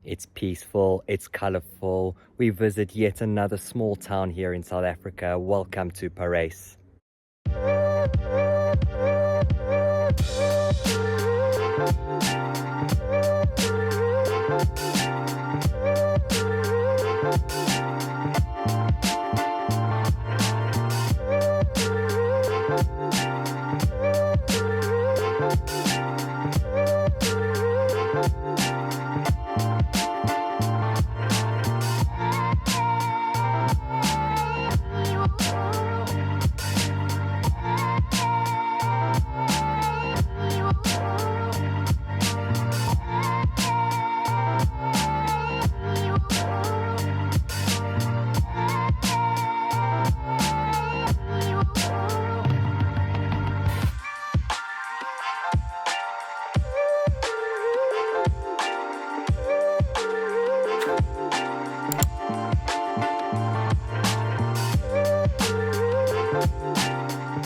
It's peaceful, it's colourful. We visit yet another small town here in South Africa. Welcome to PARYS.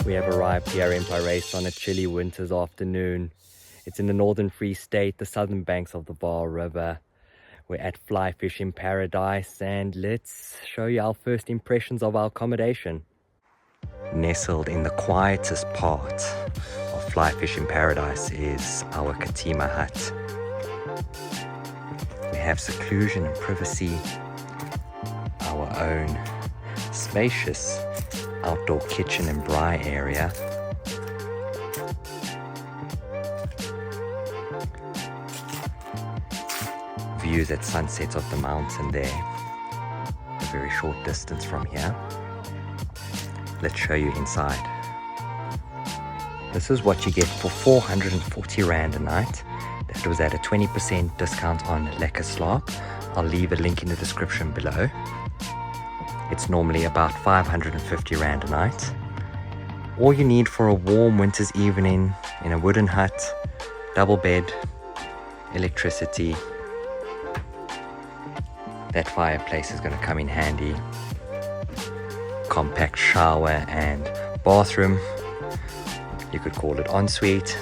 We have arrived here in PARYS on a chilly winter's afternoon. It's in the northern Free State, the southern banks of the Vaal River. We're at Fly Fishing Paradise, and let's show you our first impressions of our accommodation. Nestled in the quietest part of Fly Fishing Paradise is our Katima hut. We have seclusion and privacy, our own spacious outdoor kitchen and braai area. Views at sunset of the mountain there, a very short distance from here. Let's show you inside. This is what you get for 440 Rand a night. That was at a 20% discount on Lekker Slaap. I'll leave a link in the description below. It's normally about 550 Rand a night. All you need for a warm winter's evening in a wooden hut, double bed, electricity. That fireplace is going to come in handy. Compact shower and bathroom. You could call it ensuite.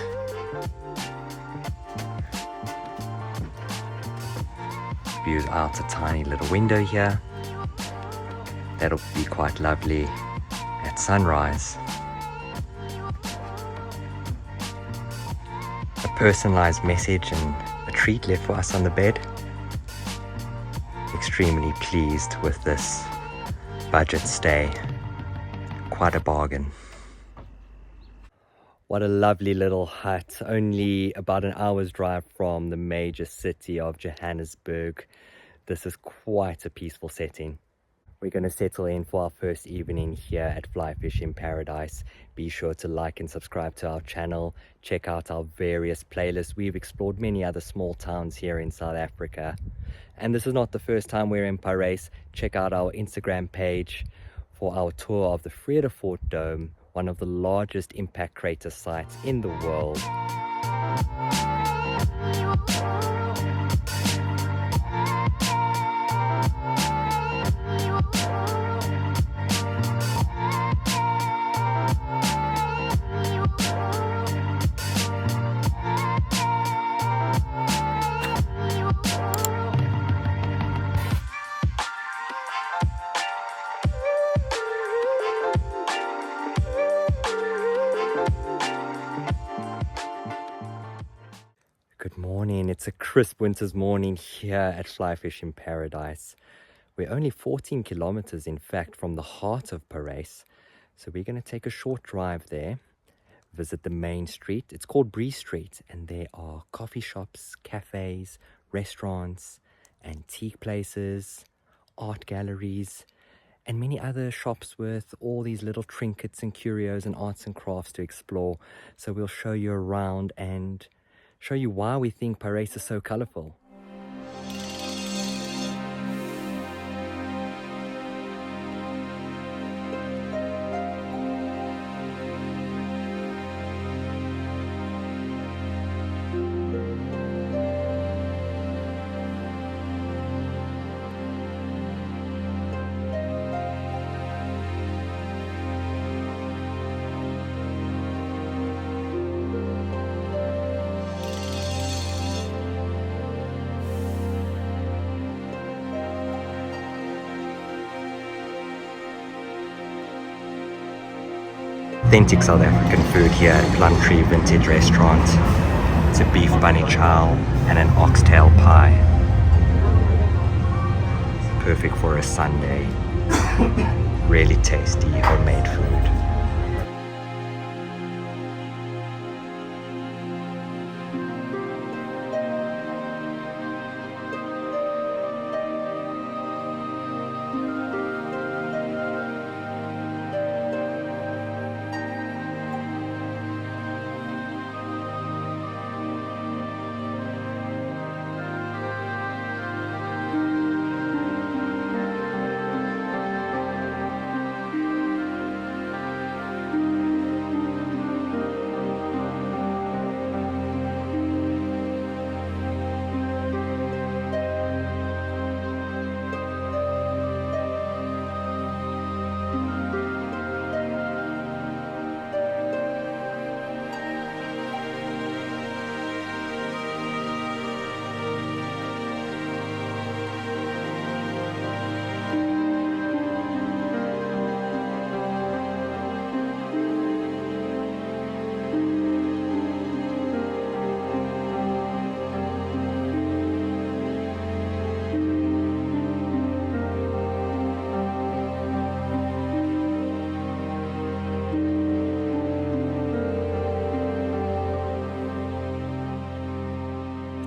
Views out a tiny little window here. That'll be quite lovely at sunrise. A personalized message and a treat left for us on the bed. Extremely pleased with this budget stay. Quite a bargain. What a lovely little hut, only about an hour's drive from the major city of Johannesburg. This is quite a peaceful setting. We're going to settle in for our first evening here at Fly Fishing Paradise. Be sure to like and subscribe to our channel. Check out our various playlists. We've explored many other small towns here in South Africa. And this is not the first time we're in PARYS. Check out our Instagram page for our tour of the Vredefort Dome, one of the largest impact crater sites in the world. Good morning. It's a crisp winter's morning here at Fly Fishing Paradise. We're only 14 kilometers, in fact, from the heart of PARYS. So we're going to take a short drive there, visit the main street. It's called Bree Street, and there are coffee shops, cafes, restaurants, antique places, art galleries, and many other shops with all these little trinkets and curios and arts and crafts to explore. So we'll show you around and show you why we think PARYS is so colourful. authentic South African food here at Plumtree Vintage Restaurant. It's a beef bunny chow and an oxtail pie. Perfect for a Sunday. Really tasty homemade food.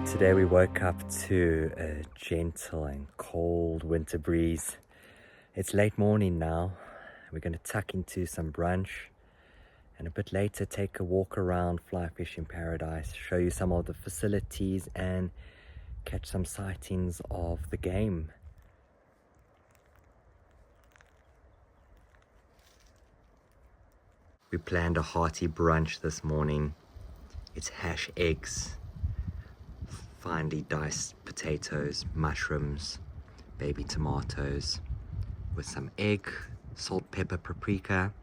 Today we woke up to a gentle and cold winter breeze. It's late morning now. We're going to tuck into some brunch and a bit later take a walk around Fly Fishing Paradise, show you some of the facilities and catch some sightings of the game. We planned a hearty brunch this morning. It's hash eggs, finely diced potatoes, mushrooms, baby tomatoes, with some egg, salt, pepper, paprika,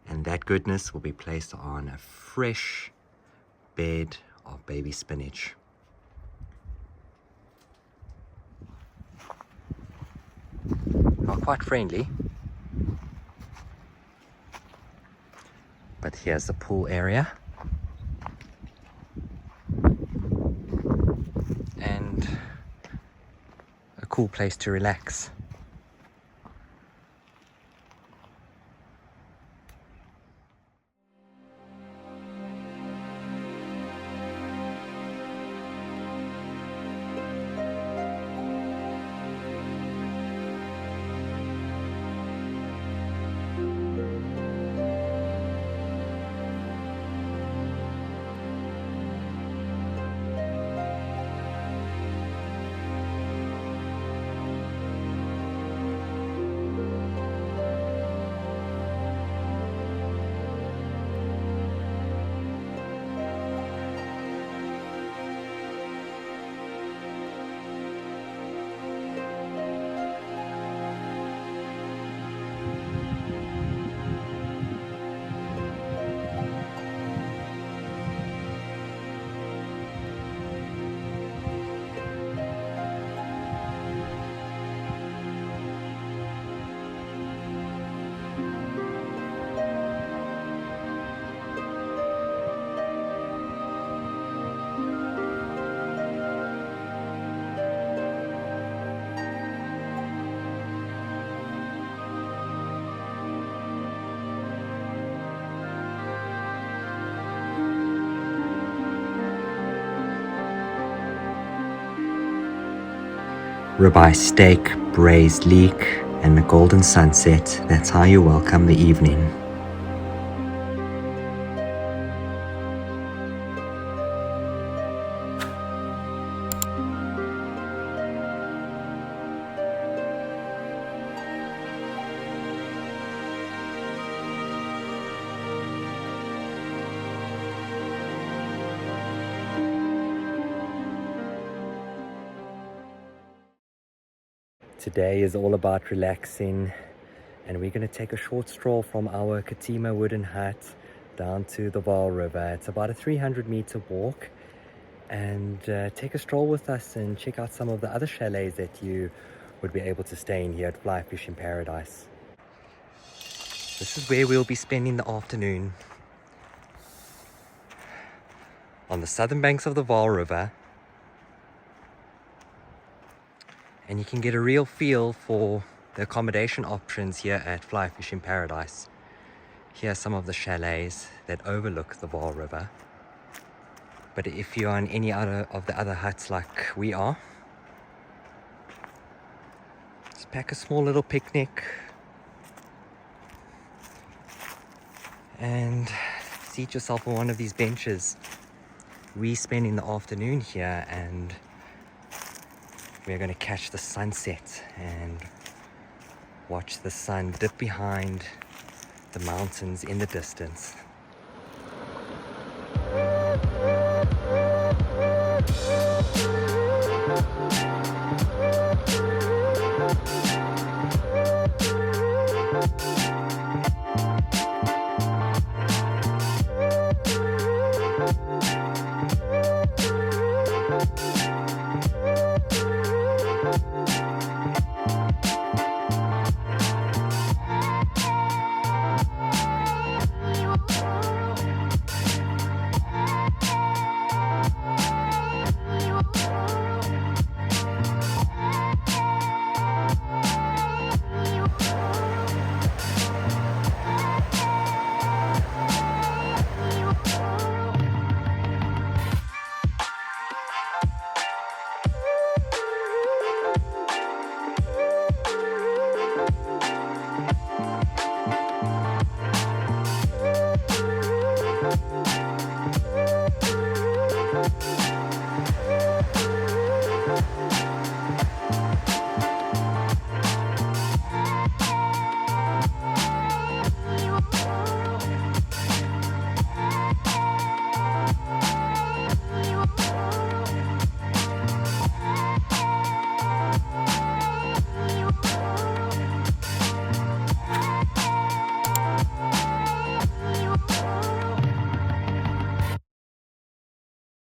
and that goodness will be placed on a fresh bed of baby spinach. Not quite friendly, but here's the pool area. And a cool place to relax. Ribeye steak, braised leek, and a golden sunset. That's how you welcome the evening. Today is all about relaxing, and we're going to take a short stroll from our Katima wooden hut down to the Vaal River. It's about a 300-meter walk, and take a stroll with us and check out some of the other chalets that you would be able to stay in here at Fly Fishing Paradise. This is where we'll be spending the afternoon, on the southern banks of the Vaal River, and you can get a real feel for the accommodation options here at Fly Fishing Paradise. Here are some of the chalets that overlook the Vaal River. But if you're on any other of the other huts like we are, just pack a small little picnic and seat yourself on one of these benches. We're spending the afternoon here and we're going to catch the sunset and watch the sun dip behind the mountains in the distance.